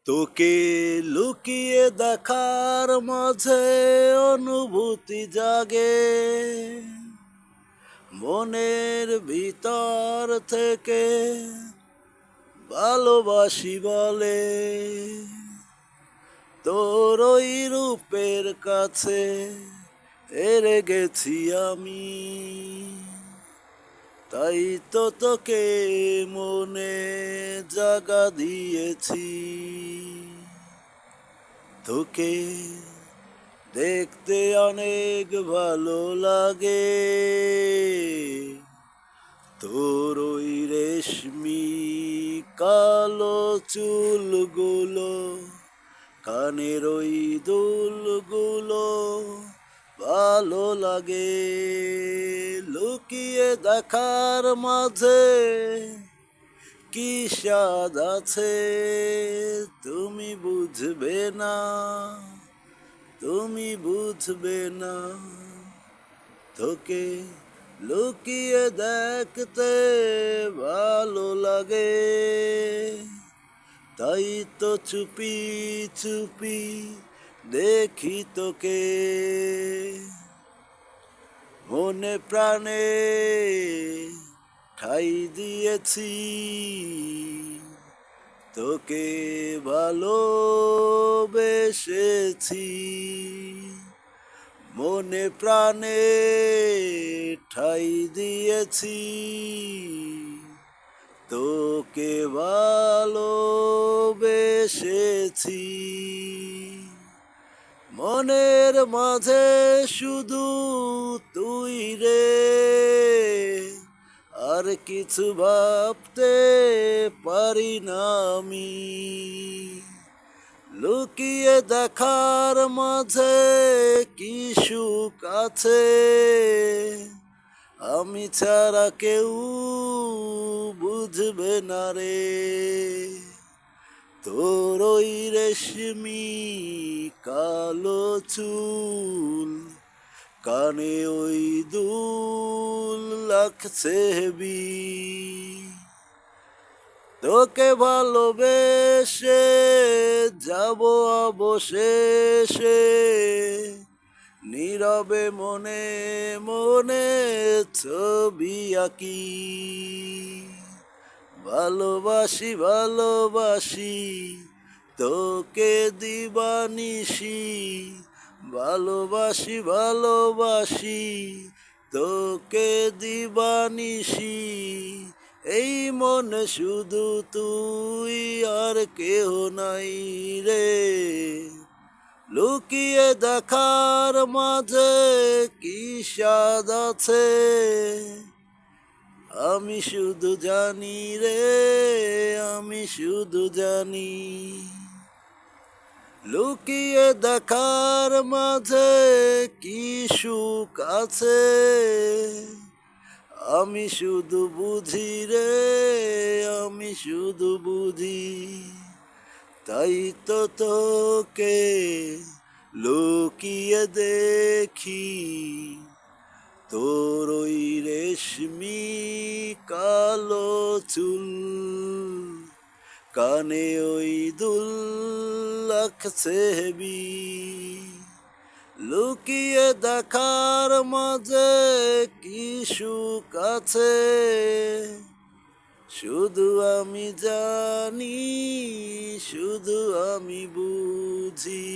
তোকে লুকিয়ে দেখার মাঝে অনুভূতি জাগে, মনের ভিতর থেকে ভালোবাসি বলে। তোর ওই রূপের কাছে হেরে গেছি আমি, তাই তো তোকে মনে জাগা দিয়েছি। তোকে দেখতে অনেক ভালো লাগে, তোর ওই রেশমি কালো চুলগুলো, কানের ওই দুলগুলো ভালো লাগে। লুকিয়ে দেখার মাঝে কি স্বাদ আছে তুমি বুঝবে না, তুমি বুঝবে না। তোকে লুকিয়ে দেখতে ভালো লাগে, তাই তো চুপি চুপি দেখি তোকে। মনে প্রাণে ঠাই দিয়েছি, তোকে ভালোবেসেছি। মনে প্রাণে ঠাই দিয়েছি, তোকে ভালোবেসেছি। মনের মাঝে শুধু তুই রে, আর কিছু ভাবতে পারি না আমি। লুকিয়ে দেখার মাঝে কি সুখ আছে, আমি ছাড়া কেউ বুঝবে না রে। তোর ওই রেশমি কালো চুল, কানে ওই দুল লাগছে হেবি। তোকে ভালোবেসে যাব অবশেষে, নীরবে মনে মনে ছবি আঁকি। ভালোবাসি ভালোবাসি তোকে দিবানিশি, ভালোবাসি ভালোবাসি তোকে দিবানিশি। এই মনে শুধু তুই আর কেহ নাই রে। লুকিয়ে দেখার মাঝে কি স্বাদ আছে, আমি শুধু জানি রে, আমি শুধু জানি। লুকিয়ে দেখার মাঝে কি সুখ আছে, আমি শুধু বুঝি রে, আমি শুধু বুঝি। তাই তো তোকে লুকিয়ে দেখি, তোর ওই রেশমি কালো চুল, কানে ওই দুল লাগছে হেবি। লুকিয়ে দেখার মাঝে কি সুখ আছে, শুধু আমি জানি, শুধু আমি বুঝি।